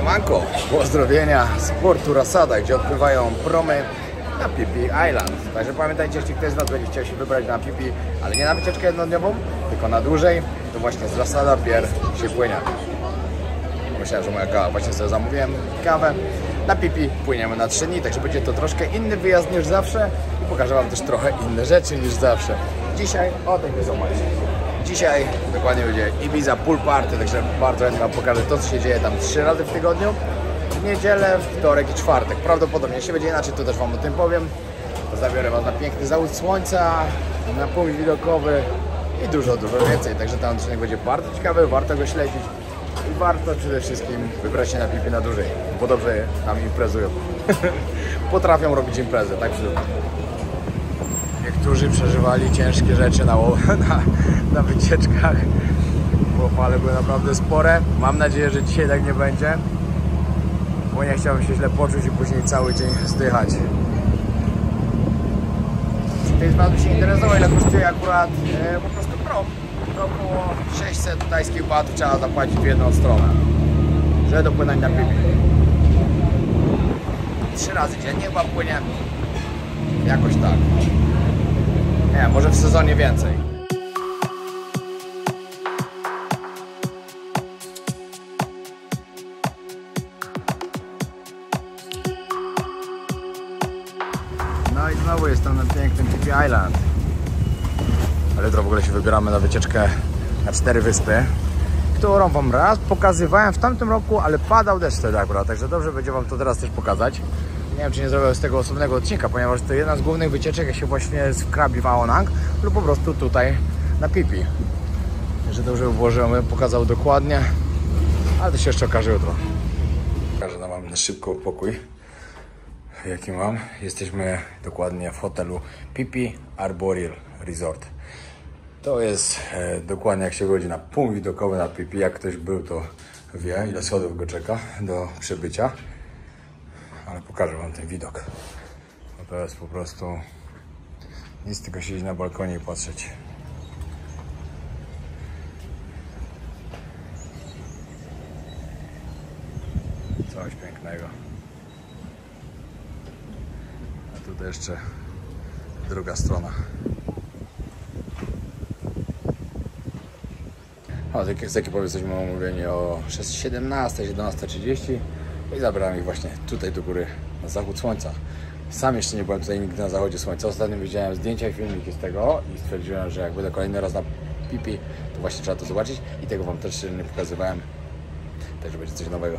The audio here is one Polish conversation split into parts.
Siemanko, pozdrowienia z portu Rasada, gdzie odpływają promy na Phi Island. Także pamiętajcie, jeśli ktoś z Was będzie chciał się wybrać na Phi, ale nie na wycieczkę jednodniową, tylko na dłużej, to właśnie z Rasada Pier się płynie. Myślałem, że moja kawa, właśnie sobie zamówiłem kawę. Na Phi płyniemy na 3 dni, także będzie to troszkę inny wyjazd niż zawsze i pokażę Wam też trochę inne rzeczy niż zawsze. Dzisiaj, o tak zobaczcie. Dzisiaj dokładnie będzie Ibiza Pool Party, także bardzo chętnie Wam pokażę to, co się dzieje tam 3 razy w tygodniu. W niedzielę, wtorek i czwartek. Prawdopodobnie, jeśli będzie inaczej, to też Wam o tym powiem. Zabiorę Was na piękny zachód słońca, na punkt widokowy i dużo więcej. Także ten odcinek będzie bardzo ciekawy, warto go śledzić i warto przede wszystkim wybrać się na Phi na dłużej, bo dobrze tam imprezują. Potrafią robić imprezy, tak przyznam. Niektórzy przeżywali ciężkie rzeczy na wycieczkach, bo fale były naprawdę spore. Mam nadzieję, że dzisiaj tak nie będzie, bo nie chciałbym się źle poczuć i później cały dzień zdychać. Ktoś z Was by się interesował, ile kosztuje akurat po prostu prom. To około 600 tajskich batów trzeba zapłacić w jedną stronę, żeby dopłynąć na Phi. 3 razy dziennie chyba płynie, jakoś tak. Nie, może w sezonie więcej. No i znowu jestem na pięknym Phi Island. Ale jutro w ogóle się wybieramy na wycieczkę na 4 wyspy, którą Wam raz pokazywałem w tamtym roku, ale padał deszcz wtedy akurat, także dobrze będzie Wam to teraz też pokazać. Nie wiem, czy nie zrobię z tego osobnego odcinka, ponieważ to jedna z głównych wycieczek, jak się właśnie w Krabi w Aonang lub po prostu tutaj na Phi. Że dobrze ułożyłem, pokazał dokładnie, ale to się jeszcze okaże jutro. Pokażę Wam na szybko pokój, jaki mam. Jesteśmy dokładnie w hotelu Phi Arboreal Resort. To jest dokładnie jak się godzi na punkt widokowy na Phi. Jak ktoś był, to wie, ile schodów go czeka do przebycia. Ale pokażę Wam ten widok. Bo to jest po prostu nic, tylko siedzieć na balkonie i patrzeć. Coś pięknego. A tutaj jeszcze druga strona. O, z ekipą jesteśmy umówieni o 17:30 i zabrałem ich właśnie tutaj do góry na zachód słońca. Sam jeszcze nie byłem tutaj nigdy na zachodzie słońca. Ostatnio widziałem zdjęcia i filmiki z tego i stwierdziłem, że jak będę kolejny raz na Phi, to właśnie trzeba to zobaczyć i tego Wam też nie pokazywałem. Także będzie coś nowego.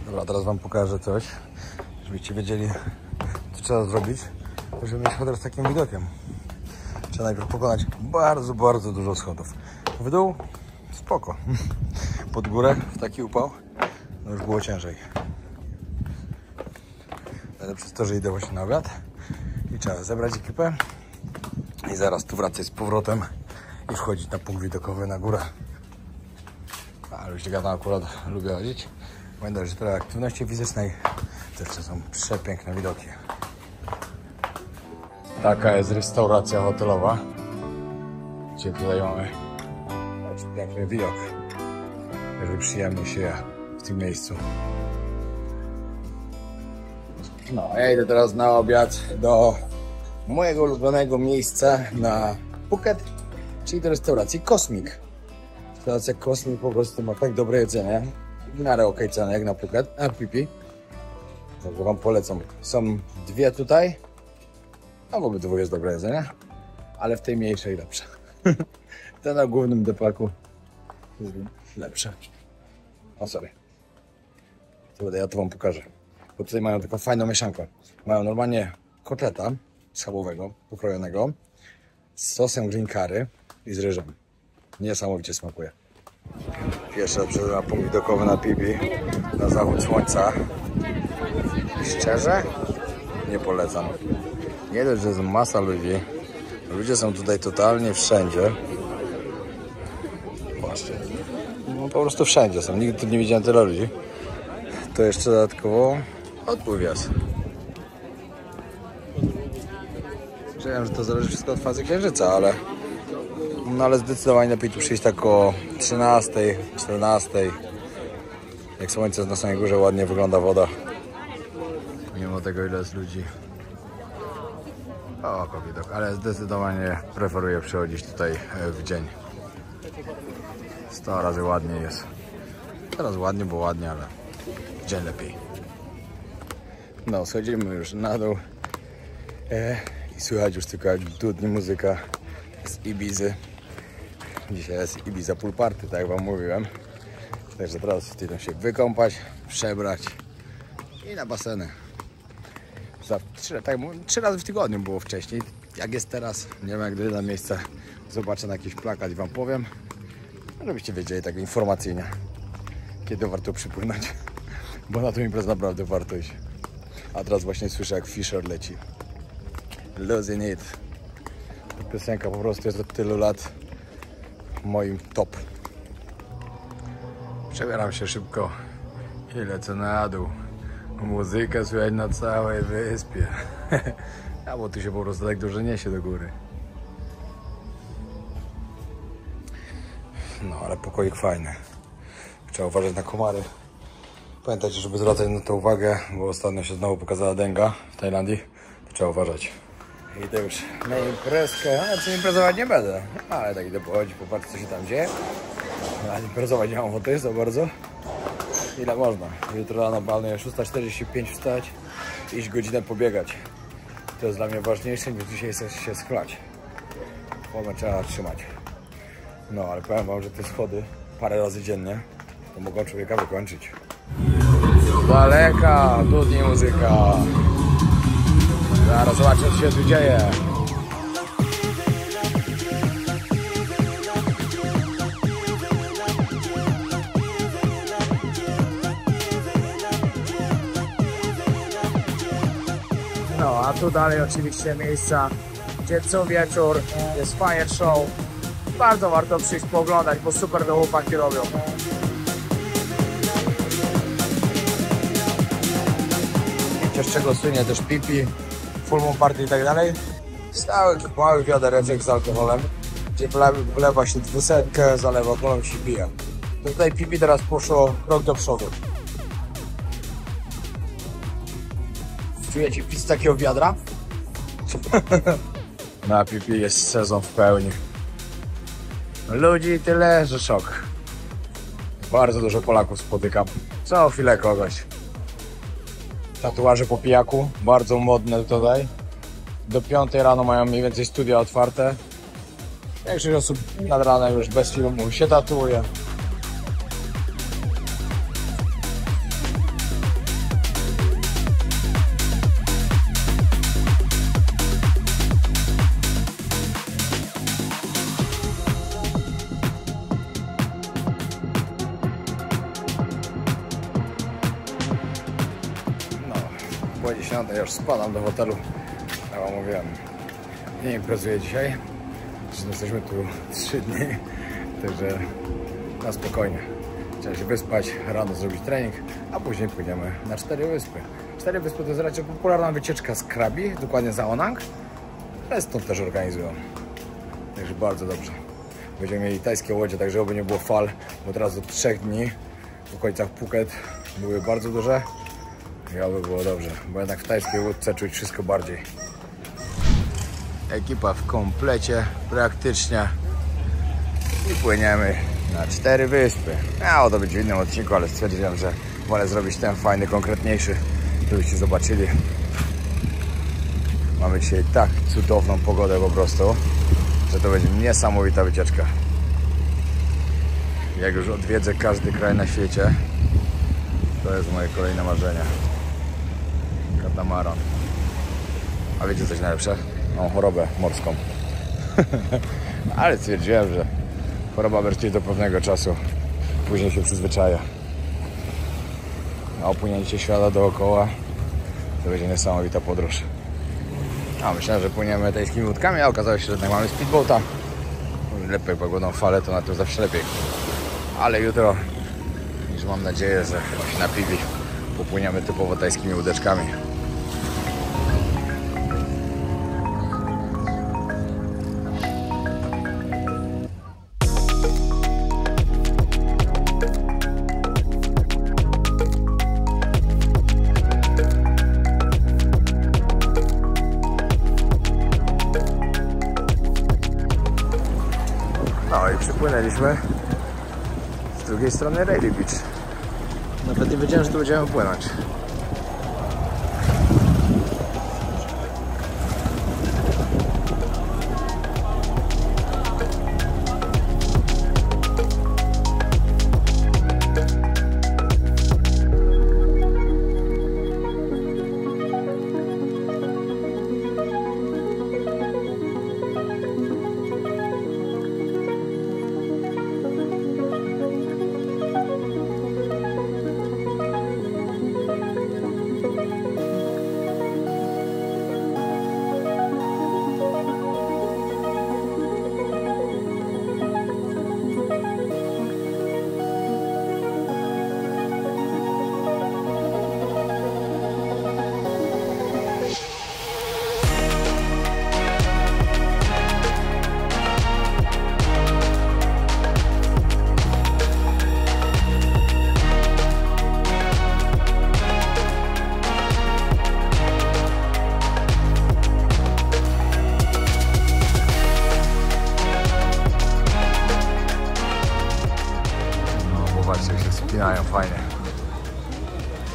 Dobra, teraz Wam pokażę coś, żebyście wiedzieli, co trzeba zrobić, żeby mieć hotel z takim widokiem. Trzeba najpierw pokonać bardzo dużo schodów. W dół spoko. Pod górę w taki upał no już było ciężej. Ale przez to, że idę właśnie na obiad i trzeba zebrać ekipę i zaraz tu wracać z powrotem i wchodzić na punkt widokowy na górę. Ale jeśli ja tam akurat lubię chodzić, pamiętaj, że trochę aktywności fizycznej też są przepiękne widoki. Taka jest restauracja hotelowa, gdzie tutaj mamy piękny widok. Jeżeli przyjemnie się je w tym miejscu. No, ja idę teraz na obiad do mojego ulubionego miejsca na Phuket, czyli do restauracji Cosmic. Restauracja Cosmic po prostu ma tak dobre jedzenie, w miarę okej ceny jak na Phuket, na Phi. Także Wam polecam. Są dwie tutaj. A w obydwu jest dobre jedzenie, ale w tej mniejszej lepsze. Te na głównym depaku jest lepsze. O sorry. Ja to Wam pokażę. Bo tutaj mają taką fajną mieszankę. Mają normalnie kotleta schabowego, pokrojonego, z sosem green curry i z ryżem. Niesamowicie smakuje. Pierwszy raz przyszedłem na punkt widokowy na Phi, na zachód słońca. Szczerze? Nie polecam. Nie dość, że jest masa ludzi. Ludzie są tutaj totalnie wszędzie. Patrzcie. No po prostu wszędzie są. Nigdy tu nie widziałem tyle ludzi. To jeszcze dodatkowo odpływ jest. Wiem, że to zależy wszystko od fazy księżyca, ale no ale zdecydowanie lepiej tu przyjść tak o 13, 14. Jak słońce jest na samej górze, ładnie wygląda woda. Mimo tego, ile jest ludzi. O, widok, ale zdecydowanie preferuję przychodzić tutaj w dzień. 100 razy ładniej jest. Teraz ładnie, bo ładnie, ale w dzień lepiej. No, schodzimy już na dół i słychać już tylko jak dudni muzyka z Ibizy. Dzisiaj jest Ibiza Pool Party, tak jak wam mówiłem. Także teraz idę się wykąpać, przebrać i na baseny. Trzy razy w tygodniu było wcześniej. Jak jest teraz, nie wiem jak dojdę na miejsce, zobaczę na jakiś plakat i wam powiem, żebyście wiedzieli tak informacyjnie, kiedy warto przypłynąć, bo na tą imprezę naprawdę warto iść. A teraz właśnie słyszę jak Fisher leci. Losing It. Ta piosenka po prostu jest od tylu lat moim top. Przebieram się szybko i lecę na dół. Muzykę słychać na całej wyspie. A bo tu się po prostu tak dużo niesie do góry. No ale pokoik fajny. Trzeba uważać na komary. Pamiętajcie, żeby zwracać na to uwagę, bo ostatnio się znowu pokazała denga w Tajlandii. To trzeba uważać. Idę już na imprezkę. Znaczy imprezować nie będę, ale tak idę pochodzić, popatrzeć co się tam dzieje. A imprezować nie mam ochoty za bardzo. Ile można? Jutro rano planuję 6:45 wstać i iść godzinę pobiegać. To jest dla mnie ważniejsze niż dzisiaj się schlać. Formę trzeba trzymać. No ale powiem wam, że te schody parę razy dziennie to mogą człowieka wykończyć. Z daleka dudni muzyka. Zaraz zobaczę co się tu dzieje. No, a tu dalej oczywiście miejsca, gdzie co wieczór jest fire show. Bardzo warto przyjść pooglądać, bo super to chłopaki robią. Wiecie z czego słynie też pipi, full moon party i tak dalej? Stałych małych wiadereczek z alkoholem, gdzie wlewa się 200, zalewa kolą się pije. To tutaj pipi teraz poszło krok do przodu. Czujecie pić z takiego wiadra? Na pipi jest sezon w pełni. Ludzi tyle, że szok. Bardzo dużo Polaków spotykam. Co chwilę kogoś. Tatuaże po pijaku, bardzo modne tutaj. Do 5 rano mają mniej więcej studia otwarte. Większość osób nad ranem już bez filmu się tatuuje. Po 10 już spadam do hotelu. Ja wam mówiłem, nie imprezuję dzisiaj. Jesteśmy tu 3 dni, także na spokojnie. Trzeba się wyspać, rano zrobić trening, a później płyniemy na 4 wyspy. 4 wyspy to jest raczej popularna wycieczka z Krabi, dokładnie za Onang, ale stąd też organizują. Także bardzo dobrze. Będziemy mieli tajskie łodzie, także oby nie było fal, bo teraz od 3 dni w okolicach Phuket były bardzo duże. I oby było dobrze, bo jednak w tajskiej łódce czuć wszystko bardziej. Ekipa w komplecie praktycznie i płyniemy na 4 wyspy. Miało to być w innym odcinku, ale stwierdziłem, że wolę zrobić ten fajny, konkretniejszy, żebyście zobaczyli. Mamy dzisiaj tak cudowną pogodę po prostu, że to będzie niesamowita wycieczka. Jak już odwiedzę każdy kraj na świecie, to jest moje kolejne marzenie. Katamaran. A wiecie coś najlepsze? Mam chorobę morską. Ale stwierdziłem, że choroba wreszcie do pewnego czasu. Później się przyzwyczaja. A opłynięcie świata dookoła to będzie niesamowita podróż. A myślałem, że płyniemy tajskimi łódkami, a okazało się, że jednak mamy speedboata. Lepiej, jak będą fale, to na tym zawsze lepiej. Ale jutro, już mam nadzieję, że właśnie na piwi popłyniemy typowo tajskimi łódeczkami. przypłynęliśmy z drugiej strony Rayleigh Beach. Nawet nie wiedziałem, że tu będziemy płynąć. Zobaczcie, jak się spinają fajnie.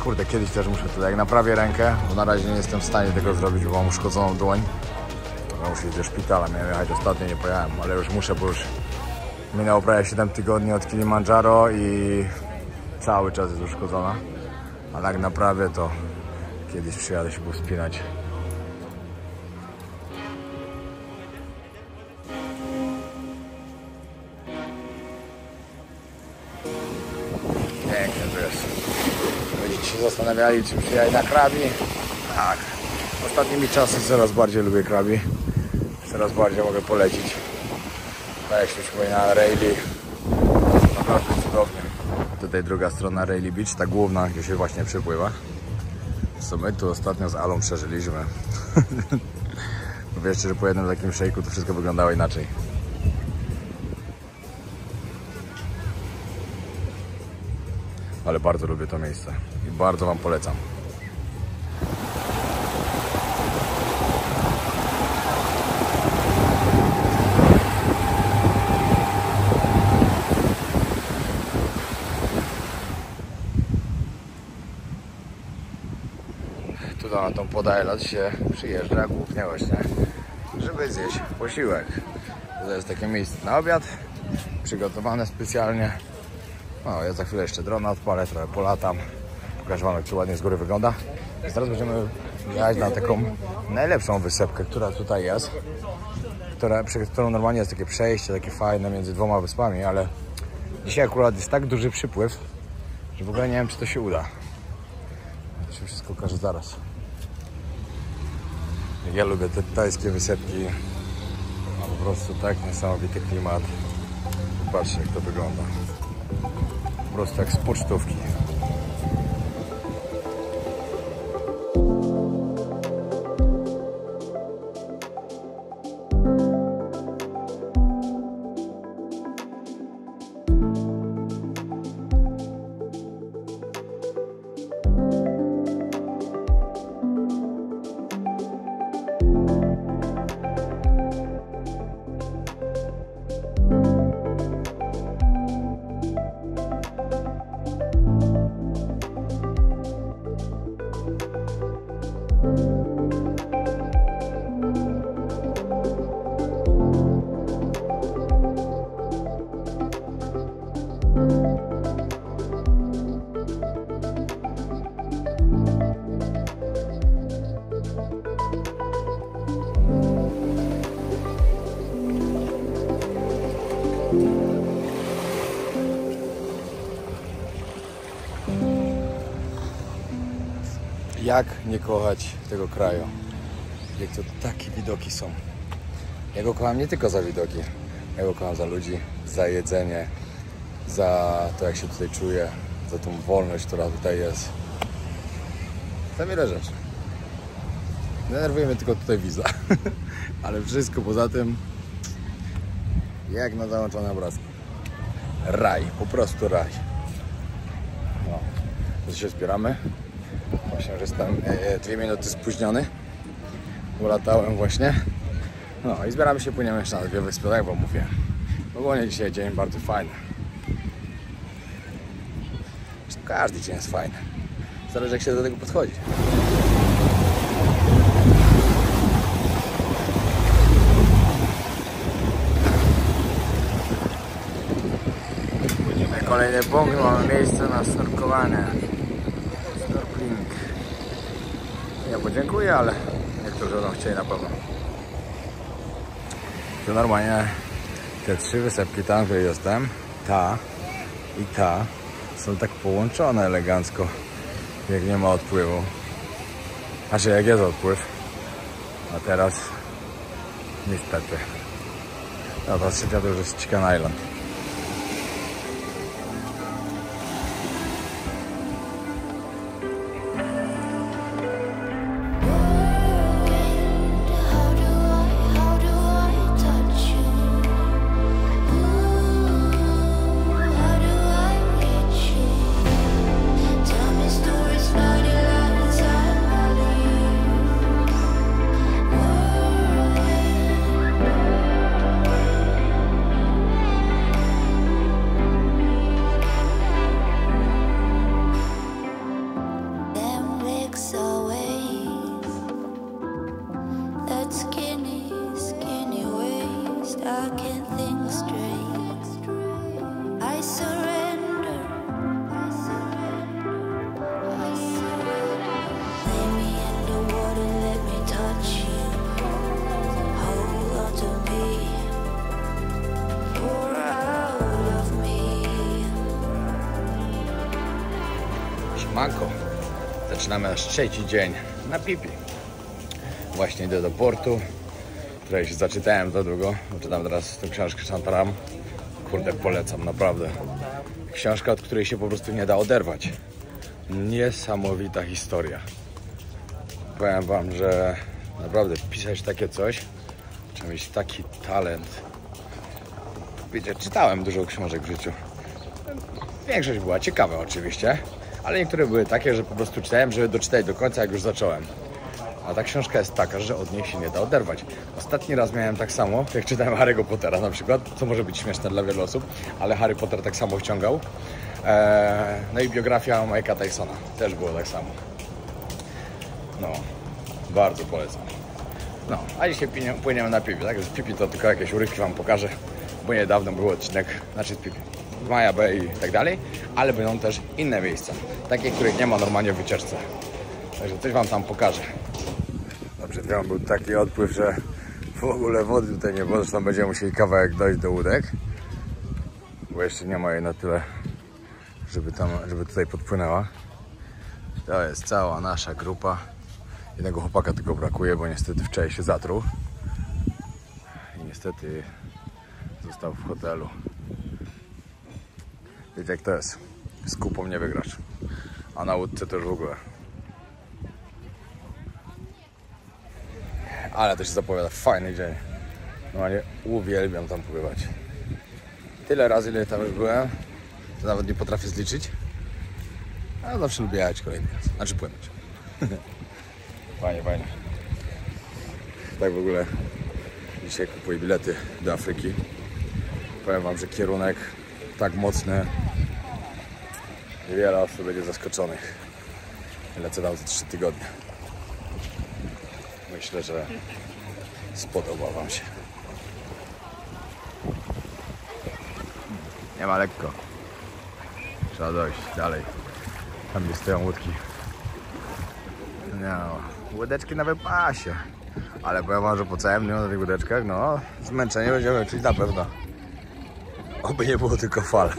Kurde, kiedyś też muszę tutaj, jak naprawię rękę, bo na razie nie jestem w stanie tego zrobić, bo mam uszkodzoną dłoń. Muszę iść do szpitala, miałem jechać ostatnio, nie pojechałem, ale już muszę, bo już minęło prawie 7 tygodni od Kilimandżaro i cały czas jest uszkodzona. Ale jak naprawię, to kiedyś przyjadę się pospinać. Pięknie to jest. Będziecie się zastanawiali, czy przyjechać na krabi. Tak. Ostatnimi czasy coraz bardziej lubię krabi. Coraz bardziej mogę polecić. Tak jak się przypomina Rayleigh. Naprawdę cudownie. Tutaj druga strona Rayleigh Beach, ta główna, gdzie się właśnie przypływa. Co my tu ostatnio z Alą przeżyliśmy. Wiecie, że po jednym takim szejku to wszystko wyglądało inaczej. Ale bardzo lubię to miejsce i bardzo wam polecam. Tu na tą Pod się przyjeżdża głównie właśnie, żeby zjeść posiłek. To jest takie miejsce na obiad, przygotowane specjalnie. No, ja za chwilę jeszcze drona odpalę, trochę polatam, pokażę wam, jak to ładnie z góry wygląda. I teraz będziemy jechać na taką najlepszą wysepkę, która tutaj jest, przez którą normalnie jest takie przejście, takie fajne między dwoma wyspami, ale dzisiaj akurat jest tak duży przypływ, że w ogóle nie wiem, czy to się uda. To się wszystko okaże zaraz. Ja lubię te tajskie wysepki, a po prostu tak niesamowity klimat. Zobaczcie, jak to wygląda. Po prostu jak z pocztówki. Jak nie kochać tego kraju? Jak to takie widoki są. Ja go kocham nie tylko za widoki. Ja go kocham za ludzi, za jedzenie, za to, jak się tutaj czuję, za tą wolność, która tutaj jest. Za wiele rzeczy. Denerwuje mnie tylko tutaj wiza. Ale wszystko poza tym jak na załączonym obrazku. Raj, po prostu raj. No, to się zbieramy. Właśnie, że jestem 2 minuty spóźniony. Ulatałem właśnie. No i zbieramy się, płyniemy jeszcze na 2 wyspy, jak wam mówię. Ogólnie dzisiaj dzień bardzo fajny. Każdy dzień jest fajny. Zależy jak się do tego podchodzi. Kolejny punkt, mamy miejsce na snorkowanie. Snorkeling. Ja podziękuję, ale niektórzy będą chcieli na pewno. To normalnie te 3 wysepki tam, gdzie jestem, ta i ta, są tak połączone elegancko, jak nie ma odpływu. Znaczy jak jest odpływ. A teraz niestety. No ta trzecia to już jest Chicken Island. Manko. Zaczynamy nasz 3. dzień na Pipi. Właśnie idę do portu, której się zaczytałem za długo. Czytam teraz tę książkę Shantaram. Kurde, polecam, naprawdę. Książka, od której się po prostu nie da oderwać. Niesamowita historia. Powiem wam, że naprawdę pisać takie coś, trzeba mieć taki talent. Wiecie, czytałem dużo książek w życiu. Większość była ciekawa oczywiście, ale niektóre były takie, że po prostu czytałem, żeby doczytać do końca, jak już zacząłem. A ta książka jest taka, że od niej się nie da oderwać. Ostatni raz miałem tak samo, jak czytałem Harry'ego Pottera na przykład, co może być śmieszne dla wielu osób, ale Harry Potter tak samo wciągał. No i biografia Mike'a Tysona też było tak samo. No, bardzo polecam. No, a dzisiaj płyniemy na Pipi, tak? Z Pipi to tylko jakieś urywki wam pokażę, bo niedawno był odcinek, znaczy z Pipi, z Maya Bay i tak dalej, ale będą też inne miejsca, takie, których nie ma normalnie w wycieczce. Także coś wam tam pokażę. No, przed chwilą był taki odpływ, że w ogóle wody tutaj nie było, zresztą będziemy musieli kawałek dojść do łódek, bo jeszcze nie ma jej na tyle, żeby tutaj podpłynęła. To jest cała nasza grupa. Jednego chłopaka tylko brakuje, bo niestety wczoraj się zatruł i niestety został w hotelu. Wiecie jak to jest, z kupą nie wygrasz, a na łódce też w ogóle. Ale to się zapowiada fajny dzień. No nie uwielbiam tam pływać. Tyle razy, ile tam już byłem, to nawet nie potrafię zliczyć. A zawsze lubię jechać kolejny raz, znaczy płynąć. Fajnie, fajnie. Tak w ogóle dzisiaj kupuję bilety do Afryki. Powiem wam, że kierunek tak mocny, wiele osób będzie zaskoczonych. Lecę tam za 3 tygodnie. Myślę, że spodoba wam się. Nie ma lekko. Trzeba dojść dalej. Tam gdzie stoją łódki. No, łódeczki na wypasie. Ale powiem wam, że po całym dniu na tych łódeczkach, no, zmęczenie będziemy czuć na pewno. Oby nie było tylko fal.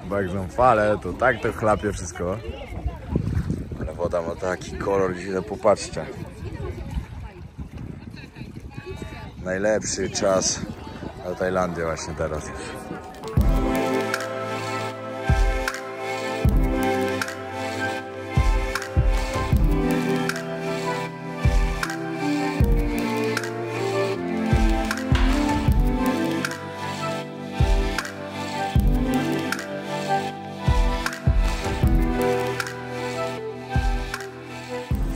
Bo jak są fale, to tak to chlapie wszystko. Ale woda ma taki kolor dzisiaj, no popatrzcie. Najlepszy czas na Tajlandię właśnie teraz.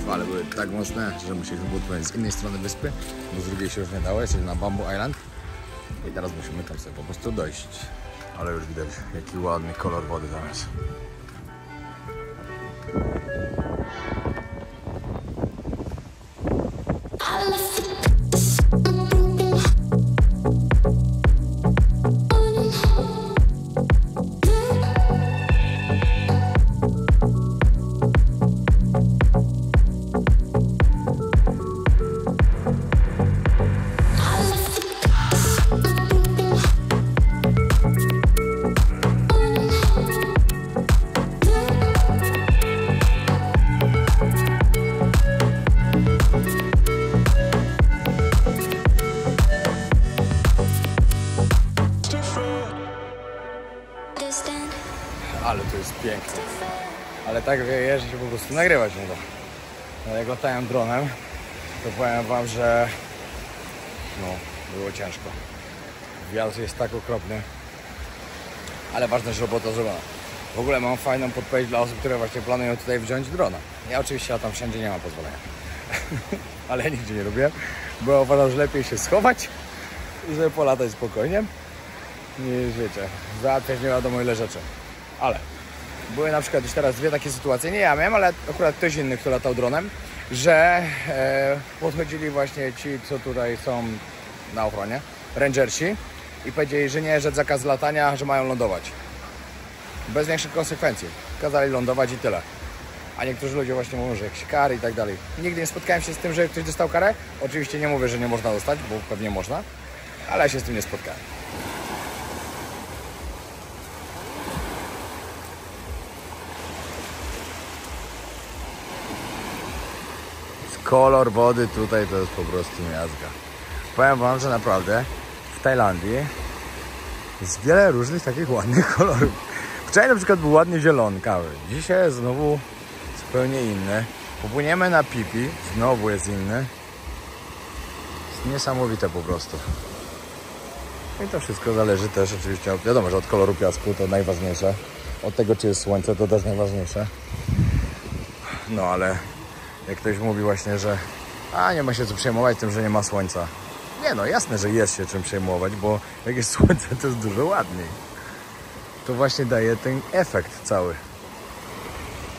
Fale były tak mocne, że musieliśmy odpłynąć z innej strony wyspy, bo z drugiej się już nie dało, jesteśmy na Bamboo Island. I teraz musimy tam sobie po prostu dojść. Ale już widać, jaki ładny kolor wody tam jest. Ale to jest piękne. Ale tak wieje, że się po prostu nagrywać nie da. No, jak latałem dronem, to powiem wam, że no, było ciężko. Wiatr jest tak okropny. Ale ważne, że robota zrobiona. W ogóle mam fajną podpowiedź dla osób, które właśnie planują tutaj wziąć drona. Ja oczywiście latam wszędzie, nie mam pozwolenia. Ale ja nigdzie nie lubię, bo uważam, że lepiej się schować i sobie polatać spokojnie. Niż wiecie, załatwiać nie wiadomo ile rzeczy. Ale były na przykład już teraz dwie takie sytuacje, nie ja miałem, ale akurat ktoś inny, kto latał dronem, że podchodzili właśnie ci, co tutaj są na ochronie, rangersi, i powiedzieli, że nie, że zakaz latania, że mają lądować. Bez większych konsekwencji. Kazali lądować i tyle. A niektórzy ludzie właśnie mówią, że jakieś kary i tak dalej. Nigdy nie spotkałem się z tym, że ktoś dostał karę. Oczywiście nie mówię, że nie można dostać, bo pewnie można, ale ja się z tym nie spotkałem. Kolor wody tutaj to jest po prostu miazga. Powiem wam, że naprawdę w Tajlandii jest wiele różnych takich ładnych kolorów. Wczoraj na przykład był ładnie zielonkawy. Dzisiaj jest znowu zupełnie inny. Popłyniemy na Phi Phi, znowu jest inny. Jest niesamowite po prostu. I to wszystko zależy też oczywiście, wiadomo, że od koloru piasku to najważniejsze. Od tego, czy jest słońce, to też najważniejsze. No ale jak ktoś mówi właśnie, że nie ma się co przejmować tym, że nie ma słońca. Nie no, jasne, że jest się czym przejmować, bo jak jest słońce, to jest dużo ładniej. To właśnie daje ten efekt cały.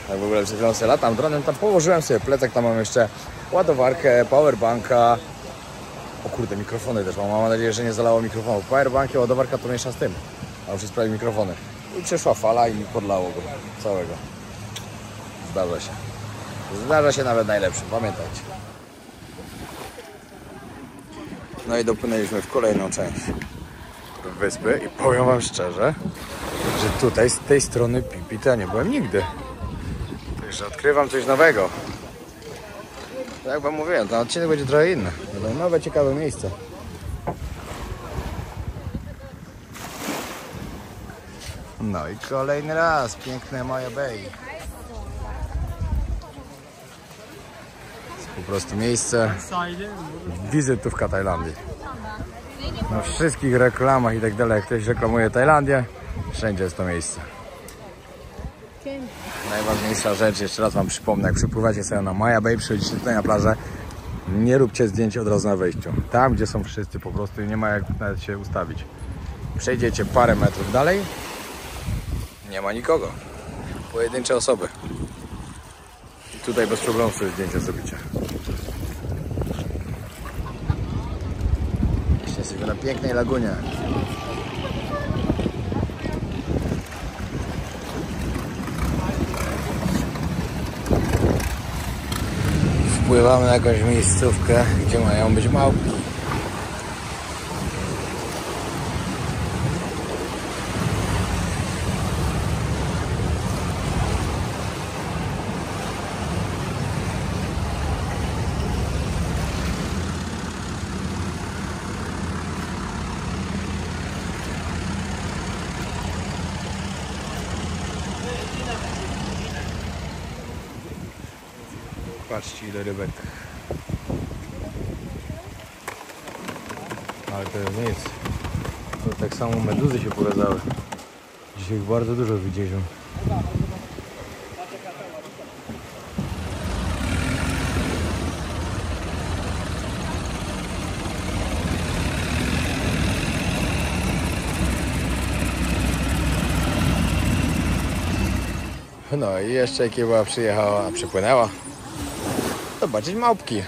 Tak w ogóle przed chwilą sobie latam dronem, tam położyłem sobie plecak, tam mam jeszcze ładowarkę, powerbanka. O kurde, mikrofony też mam nadzieję, że nie zalało mikrofonu. Powerbanki, ładowarka to miesza z tym, a muszę sprawdzić mikrofony. I przeszła fala i mi podlało go całego. Zdarza się. Zdarza się nawet najlepszy, pamiętajcie. No i dopłynęliśmy w kolejną część wyspy i powiem wam szczerze, że tutaj z tej strony Phi Phi to ja nie byłem nigdy. Także odkrywam coś nowego. Jak wam mówiłem, ten odcinek będzie trochę inny. Będą nowe, ciekawe miejsca. No i kolejny raz piękne Maya Bay. Po prostu miejsce wizytówka Tajlandii. Na wszystkich reklamach i tak dalej, jak ktoś reklamuje Tajlandię, wszędzie jest to miejsce. Najważniejsza rzecz, jeszcze raz wam przypomnę, jak przypływacie sobie na Maya Bay, przychodzicie tutaj na plażę, nie róbcie zdjęć od razu na wejściu. Tam, gdzie są wszyscy po prostu i nie ma jak nawet się ustawić. Przejdziecie parę metrów dalej, nie ma nikogo. Pojedyncze osoby. I tutaj bez problemu sobie zdjęcia zrobicie. Jesteśmy na pięknej lagunie. Wpływamy na jakąś miejscówkę, gdzie mają być małpki. Patrzcie ile rybek. Ale to jest nic. To tak samo meduzy się pokazały. Dzisiaj ich bardzo dużo widzieliśmy. No i jeszcze ekipa przyjechała, przypłynęła zobaczyć małpki.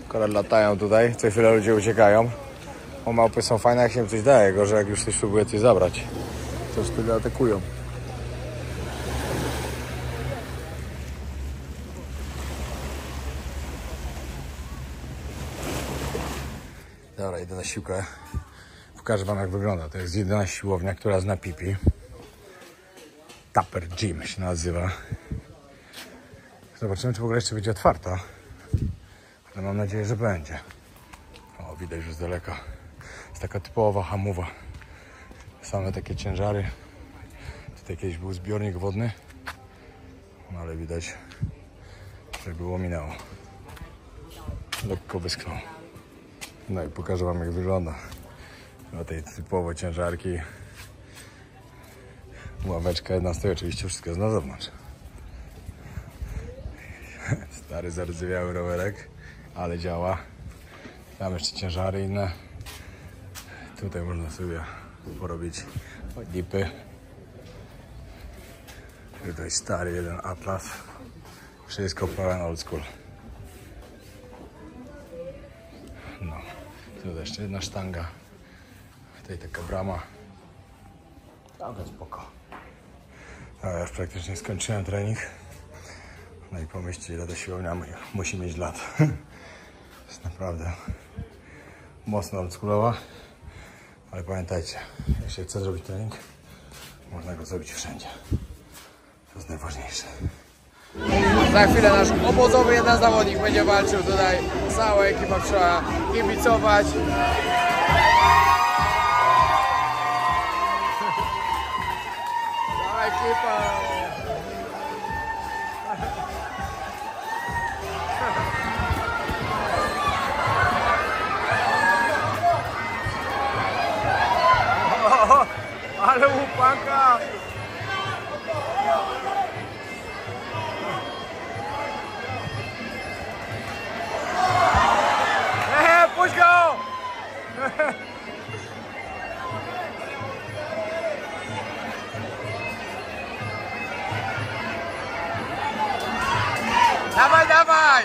Akurat latają tutaj, co chwilę ludzie uciekają. Bo małpy są fajne, jak się im coś daje, gorzej jak już ktoś próbuje coś zabrać, to już wtedy atakują. Dobra, idę na siłkę. Pokażę wam, jak wygląda. To jest jedyna siłownia, która jest na Pipi. Tupper Gym się nazywa. Zobaczymy, czy w ogóle jeszcze będzie otwarta. Ale mam nadzieję, że będzie. O, widać już z daleka. Jest taka typowa hamowa. Same takie ciężary. Tutaj kiedyś był zbiornik wodny. No ale widać, że było minęło. Lekko wyschnął. No i pokażę wam, jak wygląda. Do tej typowo ciężarki. Ławeczka jedna stoi, oczywiście wszystko jest na zewnątrz. Stary, zardzewiały rowerek, ale działa. Tam jeszcze ciężary inne. Tutaj można sobie porobić dipy. Tutaj stary jeden Atlas. Wszystko pełen old school. No, tu jeszcze jedna sztanga. Tutaj taka brama. Całkiem spoko. A ja już praktycznie skończyłem trening. No i pomyślcie, ile ta siłownia musi mieć lat. Jest naprawdę mocno oldschoolowa. Ale pamiętajcie, jeśli chcę zrobić trening, można go zrobić wszędzie. To jest najważniejsze. Za chwilę nasz obozowy jeden zawodnik będzie walczył tutaj. Cała ekipa trzeba kibicować. Cała ekipa. Ale łupanka! Puść go! Dawaj, dawaj!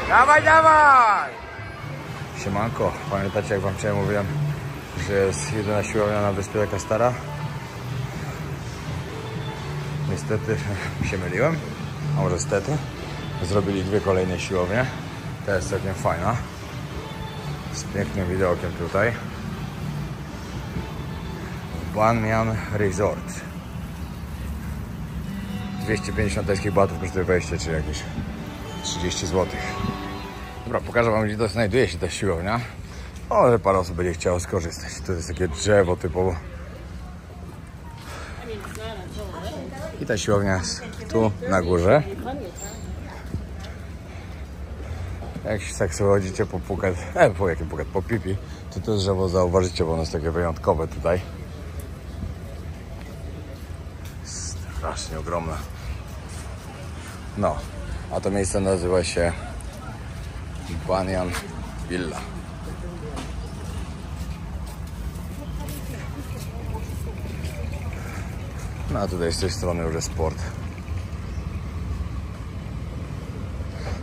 Dawaj, dawaj! Siemanko, pamiętacie, jak wam wczoraj mówiłem, że jest jedyna siłownia na wyspie taka stara? Niestety się myliłem, a może stety. Zrobili dwie kolejne siłownie. Ta jest całkiem fajna. Z pięknym widokiem tutaj. Banyan Resort. 250 tajskich batów kosztuje wejście, czy jakieś 30 zł. Dobra, pokażę wam, gdzie to znajduje się ta siłownia. Może parę osób będzie chciało skorzystać. To jest takie drzewo typowo. I ta siłownia jest tu na górze. Jak tak sobie chodzicie po Phuket, po jakim Phuket, po Pipi, to to drzewo zauważycie, bo ono jest takie wyjątkowe tutaj. Strasznie ogromne. No, a to miejsce nazywa się Banyan Villa. No a tutaj z tej strony już jest sport.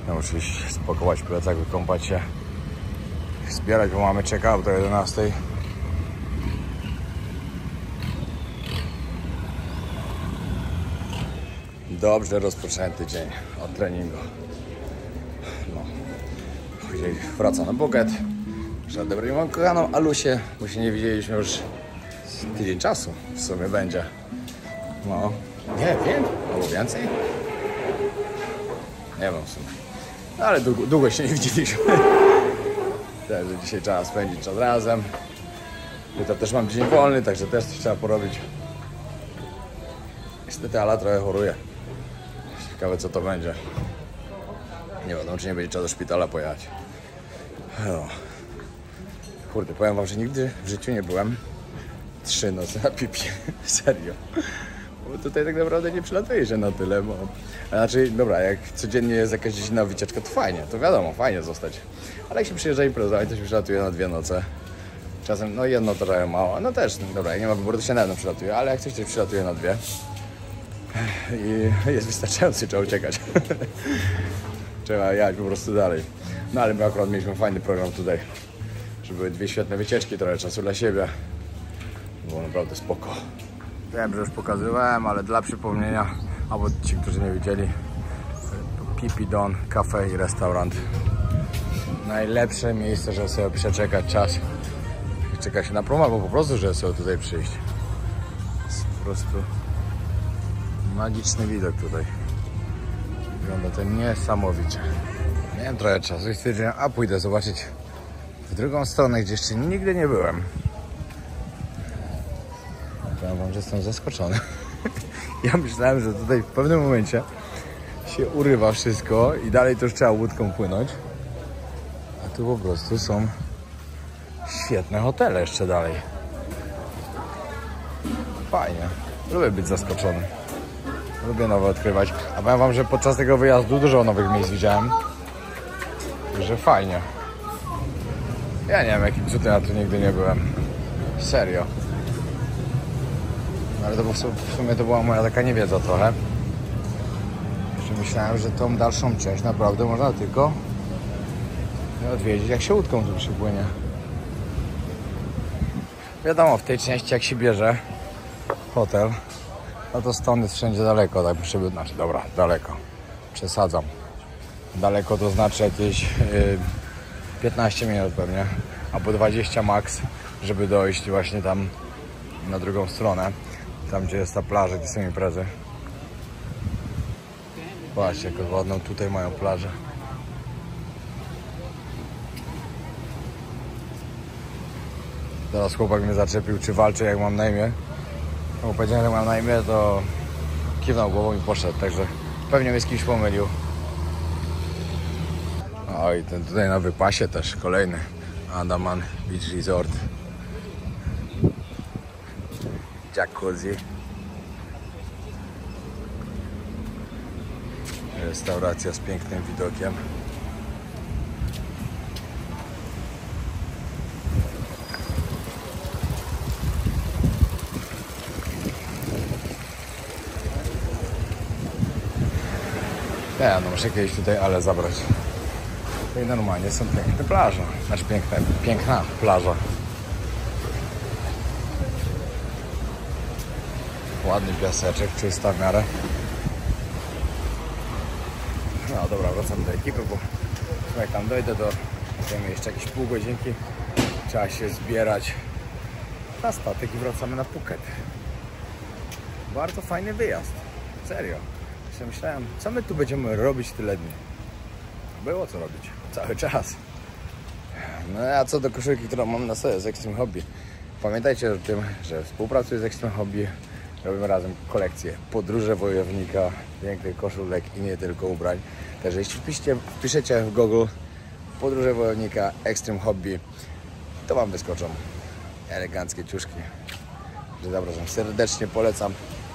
No muszę iść spakować plecak, wykąpać się, zbierać, bo mamy check-out do 11. Dobrze rozpoczęty dzień od treningu. No. Później wracam na Phuket. Odebrać moją kochaną Alusię, bo się nie widzieliśmy już tydzień czasu w sumie będzie. No, nie wiem, albo więcej. Nie wiem w sumie. No, ale długo się nie widzieliśmy. Także dzisiaj trzeba spędzić czas razem. Jutro też mam dzień wolny, także też coś trzeba porobić. Niestety Ala trochę choruje. Ciekawe, co to będzie. Nie wiadomo, czy nie będzie trzeba do szpitala pojechać. No. Kurde, powiem wam, że nigdy w życiu nie byłem 3 noce na Pipi. Serio. bo tutaj tak naprawdę nie przylatuje się na tyle, bo... Znaczy, dobra, jak codziennie jest jakaś gdzieś inna wycieczka, to fajnie, to wiadomo, fajnie zostać. Ale jak się przyjeżdża imprezować, to się przylatuje na 2 noce. Czasem, no jedno to trochę mało, no też, dobra, jak nie ma wyboru, to się na jedno przylatuje, ale jak coś też przylatuje na 2. I jest wystarczający, trzeba uciekać. Trzeba jechać po prostu dalej. No ale my akurat mieliśmy fajny program tutaj, że były 2 świetne wycieczki, trochę czasu dla siebie. Było naprawdę spoko. Wiem, że już pokazywałem, ale dla przypomnienia, albo ci, którzy nie widzieli, Pipi Don, kafe i restaurant. Najlepsze miejsce, żeby sobie przeczekać czas i czeka się na prom, albo po prostu, żeby sobie tutaj przyjść. Jest po prostu magiczny widok tutaj. Wygląda to niesamowicie. Miałem trochę czasu i stwierdziłem, a pójdę zobaczyć w drugą stronę, gdzie jeszcze nigdy nie byłem. Powiem wam, że jestem zaskoczony. Ja myślałem, że tutaj w pewnym momencie się urywa wszystko i dalej to już trzeba łódką płynąć. A tu po prostu są świetne hotele jeszcze dalej. Fajnie. Lubię być zaskoczony. Lubię nowe odkrywać. A powiem wam, że podczas tego wyjazdu dużo nowych miejsc widziałem. Także fajnie. Ja nie wiem, jakim cudem ja tu nigdy nie byłem. Serio. Ale to w sumie to była moja taka niewiedza trochę. Jeszcze myślałem, że tą dalszą część naprawdę można tylko odwiedzić, jak się łódką tu przypłynie. Wiadomo, w tej części jak się bierze hotel, no to stąd jest wszędzie daleko, tak żeby, znaczy dobra, daleko, przesadzam. Daleko to znaczy jakieś 15 minut pewnie, albo 20 max, żeby dojść właśnie tam na drugą stronę, tam gdzie jest ta plaża, gdzie są imprezy. Patrzcie, jak ładną tutaj mają plażę. Teraz chłopak mnie zaczepił, czy walczę, jak mam na imię. Bo powiedziałem, że mam na imię, to kiwnął głową i poszedł, także pewnie mnie z kimś pomylił. O, i ten tutaj na wypasie też kolejny Andaman Beach Resort. Jacuzzi. Restauracja z pięknym widokiem. Ja, no muszę kiedyś tutaj ale zabrać. Tutaj normalnie są piękne plaże. Znaczy piękna plaża. Ładny piaseczek, czysta w miarę. No dobra, wracam do ekipy, bo jak tam dojdę, to będziemy jeszcze jakieś pół godzinki. Trzeba się zbierać na statek i wracamy na Phuket. Bardzo fajny wyjazd. Serio. Myślałem, co my tu będziemy robić tyle dni. Było co robić. Cały czas. No a co do koszulki, którą mam na sobie z Extreme Hobby. Pamiętajcie o tym, że współpracuję z Extreme Hobby. Robimy razem kolekcję podróże wojownika, pięknych koszulek i nie tylko ubrań. Także jeśli wpiszecie w Google podróże wojownika Extreme Hobby, to wam wyskoczą eleganckie ciuszki. Zapraszam, serdecznie polecam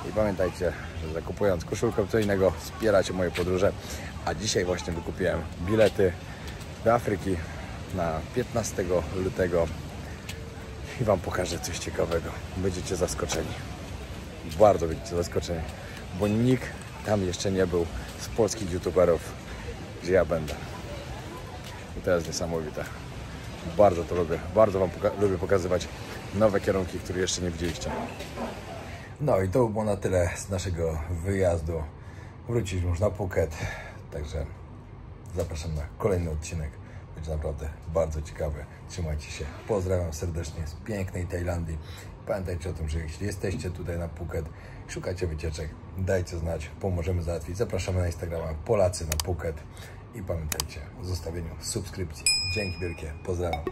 i pamiętajcie, że zakupując koszulkę co innego wspieracie moje podróże. A dzisiaj właśnie wykupiłem bilety do Afryki na 15 lutego i wam pokażę coś ciekawego. Będziecie zaskoczeni. Bardzo będziecie zaskoczeni, bo nikt tam jeszcze nie był z polskich youtuberów, gdzie ja będę. I to jest niesamowite. Bardzo to lubię. Bardzo wam lubię pokazywać nowe kierunki, które jeszcze nie widzieliście. No i to było na tyle z naszego wyjazdu. Wróciliśmy już na Phuket, także zapraszam na kolejny odcinek. Będzie naprawdę bardzo ciekawy. Trzymajcie się. Pozdrawiam serdecznie z pięknej Tajlandii. Pamiętajcie o tym, że jeśli jesteście tutaj na Phuket, szukacie wycieczek, dajcie znać, pomożemy załatwić. Zapraszamy na Instagrama Polacy na Phuket i pamiętajcie o zostawieniu subskrypcji. Dzięki wielkie. Pozdrawiam.